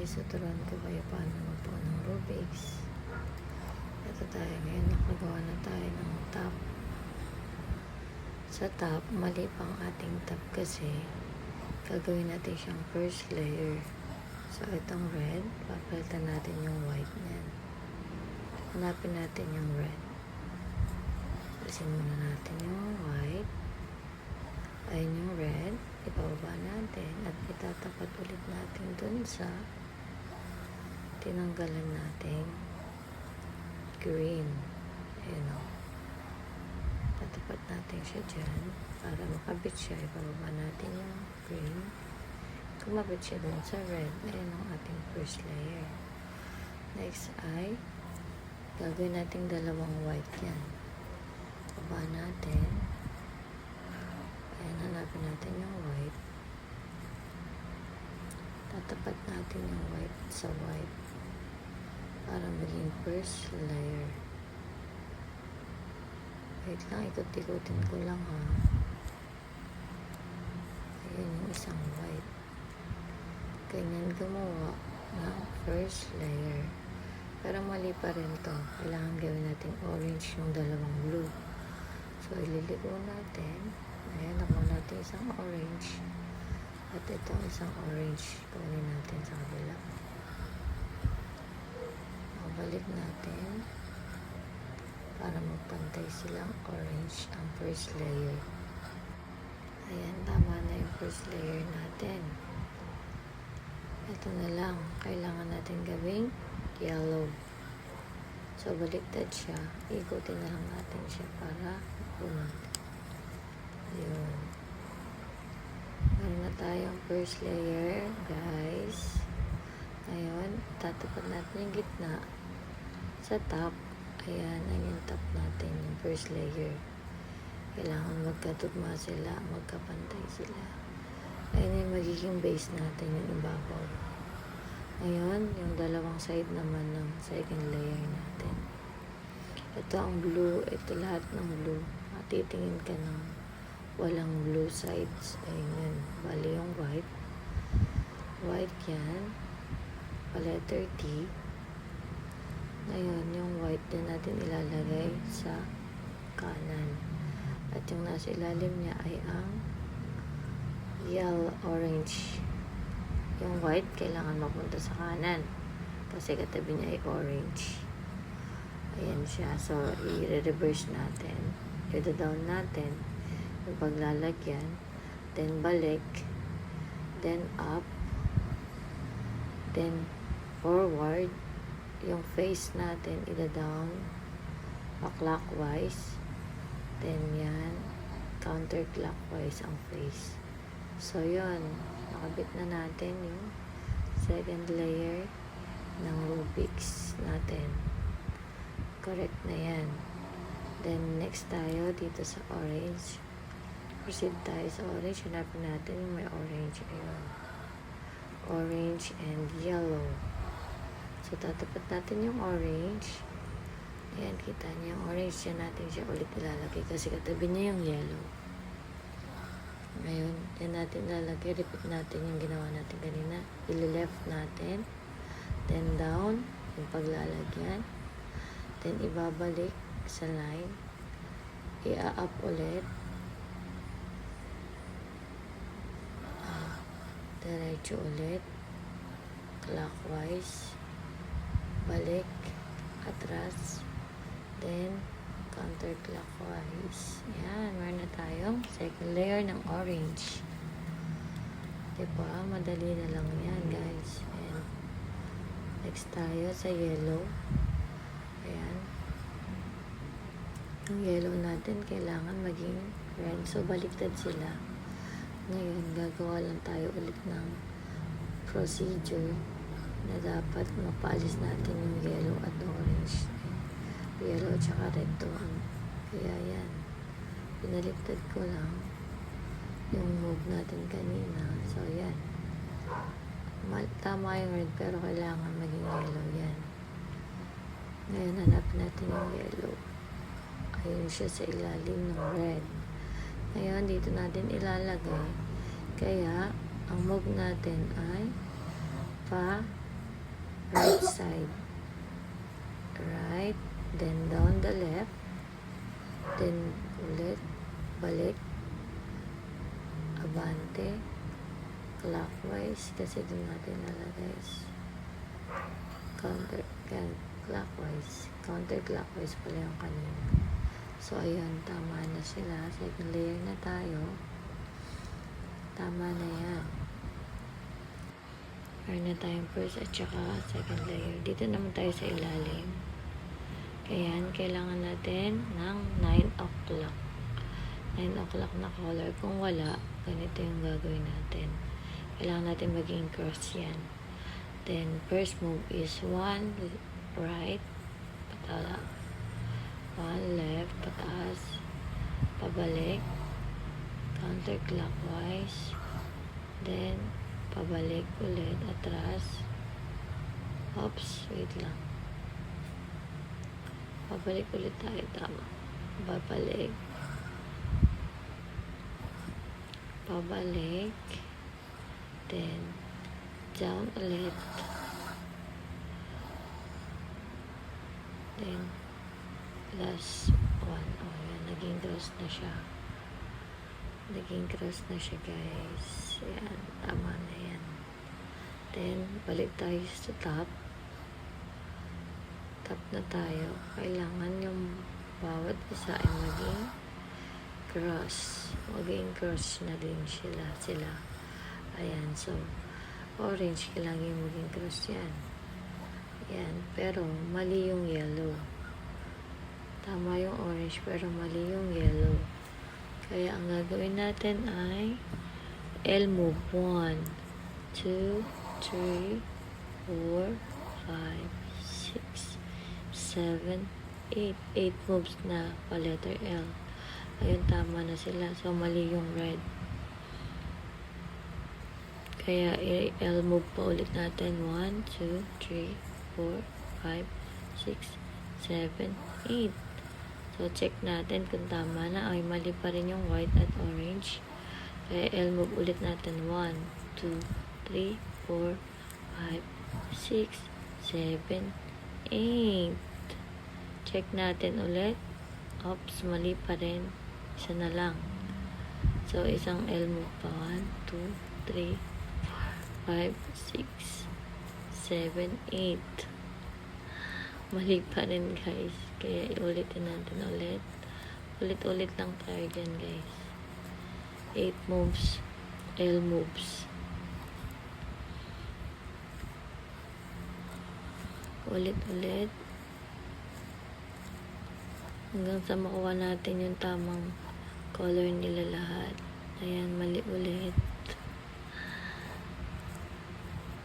guys, tuturuan ko kayo paano magbuo ng Rubik's. Ito tayo ngayon, nakagawa na tayo ng top. Sa top, mali pang ating top kasi gagawin natin siyang first layer. So itong red, papalitan natin yung white niyan. Hanapin natin yung red. Alisin muna natin yung white. Ayun yung red, ibababa natin at itatapat ulit natin dun sa tinanggalan natin green. Ayun o. Tatapat natin siya dyan para makabit siya. Ibababa natin yung green. Kumabit siya dun sa red. Ayun ang ating first layer. Next ay gagawin natin dalawang white yan. Baba natin. Ayan, hanapin natin yung white. Tatapat natin yung white sa white para maging first layer. Wait lang, ikot-ikutin ko lang ha. Ayan yung isang white. Ganyan gumawa ng first layer. Pero mali pa rin to. Kailangan gawin natin orange yung dalawang blue. So, ililigo natin. Ayan, nakuha natin isang orange. At ito isang orange. Kunin natin sa kabila. Balik natin para magpantay silang orange ang first layer. Ayan, tama na yung first layer natin. Ito na lang. Kailangan natin gawing yellow. So, baliktad siya. Ikutin na lang natin siya para mapunod. Ayun. Meron na tayong first layer, guys. Ngayon, tatapat natin yung gitna sa top. Ayan, yung top natin, yung first layer. Kailangan magkatugma sila, magkapantay sila. Ayan yung magiging base natin, yung ibabaw. Ngayon, yung dalawang side naman ng second layer natin. Ito ang blue, ito lahat ng blue. Matitingin ka ng walang blue sides. Ayun, bali yung white. White yan. Pa-letter T. Ngayon, yung white na natin ilalagay sa kanan. At yung nasa ilalim niya ay ang yellow orange. Yung white, kailangan mapunta sa kanan. Kasi katabi niya ay orange. Ayan siya. So, i-reverse natin. I-down natin. Yung paglalagyan. Then, balik. Then, up. Then, forward. Yung face natin, ida-down. Pa-clockwise. Then, yan. Counterclockwise ang face. So, yun. Nakabit na natin yung second layer ng Rubik's natin. Correct na yan. Then, next tayo dito sa orange. Proceed tayo sa orange. Hanapin natin yung may orange. Ayun. Orange and yellow. So, tatapat natin yung orange. Ayan, kita niyo yung orange. Yan natin siya ulit ilalagay kasi katabi niya yung yellow. Ngayon, yan natin ilalagay. Repeat natin yung ginawa natin kanina. I-left natin. Then, down. Yung paglalagyan. Then, ibabalik sa line. I-up ulit. Diretso ulit. Clockwise. Balik. Atras. Then, counterclockwise. Yan. Meron na tayong second layer ng orange. Diba? Madali na lang yan, guys. Ayan. Next tayo sa yellow. Ayan. Ang yellow natin kailangan maging red. So, baliktad sila. Ngayon, gagawa lang tayo ulit ng procedure na dapat mapalis natin yung yellow at orange. Yellow at saka red to. Kaya yan. Pinaliktad ko lang yung move natin kanina. So, yan. Tama yung red pero kailangan maging yellow yan. Ngayon, hanapin natin yung yellow. Ayun siya sa ilalim ng red. Ngayon, dito natin ilalagay. Kaya, ang move natin ay right side. Right, then down the left, then ulit, balik, abante, clockwise, kasi doon natin nalagay counterclockwise pala yung kanina. So, ayun, tama na sila. Second layer na tayo. Tama na yan. Meron na tayong first at saka second layer. Dito naman tayo sa ilalim. Kaya, kailangan natin ng 9 o'clock. 9 o'clock na color. Kung wala, ganito yung gagawin natin. Kailangan natin maging cross yan. Then, first move is 1 right, patala. 1 left, pataas. Pabalik. Counterclockwise. Then, pabalik ulit, atras. Oops, wait lang. Pabalik ulit tayo, tama. Babalik. Pabalik. Then, down ulit. Then, last one. Oh, yan. Naging cross na siya. Naging cross na siya, guys. Yan. Tama na yan. Then, balik tayo sa top. Top na tayo. Kailangan yung bawat isa ay maging cross. Maging cross na din sila. Ayan. So, orange, kailangan yung maging cross yan. Yan. Pero, mali yung yellow. Tama yung orange, pero mali yung yellow. Kaya, ang gagawin natin ay L move. 1, 2, 3, 4, 5, 6, 7, 8. 8 moves na pa letter L. Ayun, tama na sila. So, mali yung red. Kaya, L move pa ulit natin. 1, 2, 3, 4, 5, 6, 7, 8. So, check natin kung tama na. Ay, mali pa rin yung white at orange. Kaya, L move ulit natin. 1, 2, 3, 4, 5, 6, 7, 8. Check natin ulit. Oops, mali pa rin. Isa na lang. So, isang L move pa. 1, 2, 3, 4, 5, 6, 7, 8. Mali pa rin, guys. Kaya, ulitin natin ulit. Ulit-ulit lang tayo dyan, guys. 8 moves. L moves. Ulit-ulit. Hanggang sa makuha natin yung tamang color nila lahat. Ayan, mali ulit.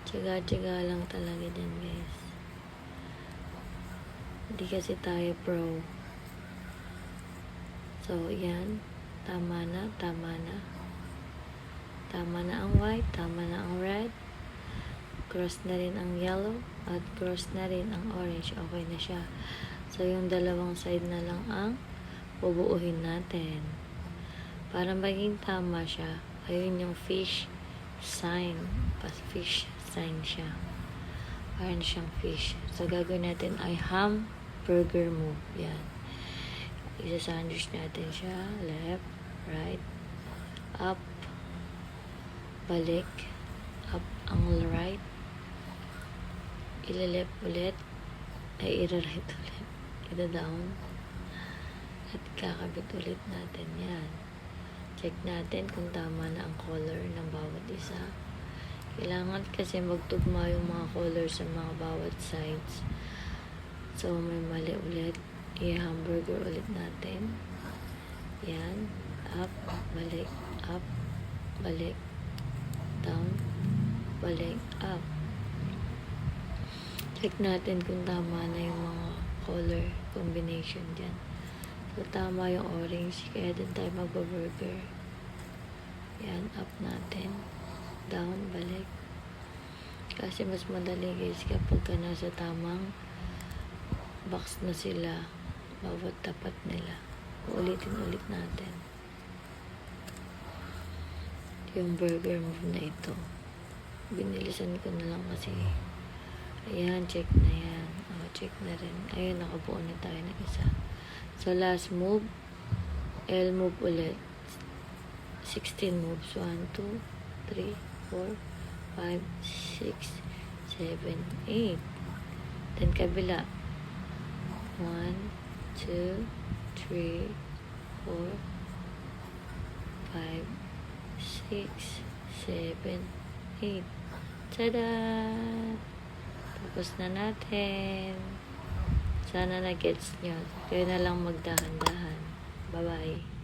Tiyaga-tiyaga lang talaga dyan, guys. Hindi kasi tayo pro. So, yan. Tama na, tama na. Tama na ang white, tama na ang red. Cross na rin ang yellow, at cross na rin ang orange. Okay na siya. So, yung dalawang side na lang ang bubuuhin natin. Para maging tama siya, ayun yung fish sign. Fish sign siya. Parang siyang fish. So, gagawin natin ay hamburger move. Yan. Isa-sandwich natin siya. Left, right, up, balik, up ang right, ila-left ulit, ay ira-right ulit, ida-down, at kakabit ulit natin yan. Check natin kung tama na ang color ng bawat isa. Kailangan kasi magtugma yung mga color sa mga bawat sides. So, may mali ulit. I-hamburger ulit natin. Yan. Up, balik, up, balik, down, balik, up. Check natin kung tama na yung mga color combination dyan. So, tama yung orange. Kaya din tayo magbaburger. Yan, up natin. Down, balik. Kasi mas madali, guys, kapag ka nasa tamang box na sila, bawat tapat nila. Ulitin ulit natin. Yung burger move na ito. Binilisan ko na lang kasi Ayan, check na yan. O, check na rin. Ayun, nakabuo na tayo ng isa. So, last move, L move ulit. 16 moves. 1, 2, 3, 4, 5, 6, 7, 8. Then, kabila. 1, 2, 3, 4, 5, 6, 7, 8. Tada! Tapos na natin. Sana na-gets nyo. Kayo na lang magdahan-dahan. Bye-bye.